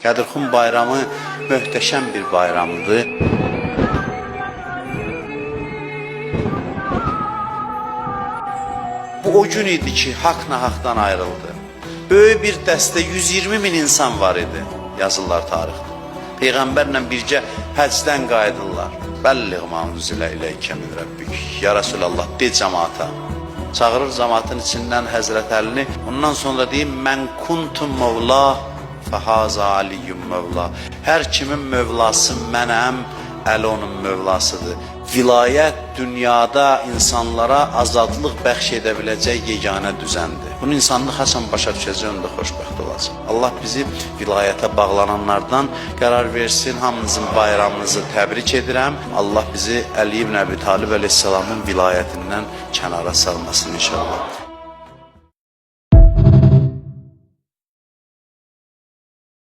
Qədirxan bayramı möhtəşəm bir bayramdır. Bu o gün idi ki, haqq nahaqdan ayrıldı. Böyük bir dəstə 120 min insan var idi, yazırlar tarixdə. Peyğəmbərlə birgə həcdən qayıdırlar. Bəlliğ ma unzilə iləykə min Rəbbik. Ya Rasulallah, de cəmaata. Çağırır cəmaatın içindən Həzrət Əlini. Ondan sonra deyir, mən kuntum Mevla, fəhaza aliyyum Mevla. Hər kimin Mevlası mənəm, Əli onun Mevlasıdır. Vilayət dünyada insanlara azadlıq bəxş edə biləcək yeganə düzəndir. Bunu insanlıq haçan başa düşəcək, onda xoşbəxt olacaq. Allah bizi vilayətə bağlananlardan qərar versin. Hamınızın bayramınızı təbrik edirəm. Allah bizi Əli ibn Əbi Talib əleyhissalamın vilayətindən kənara salmasın inşallah.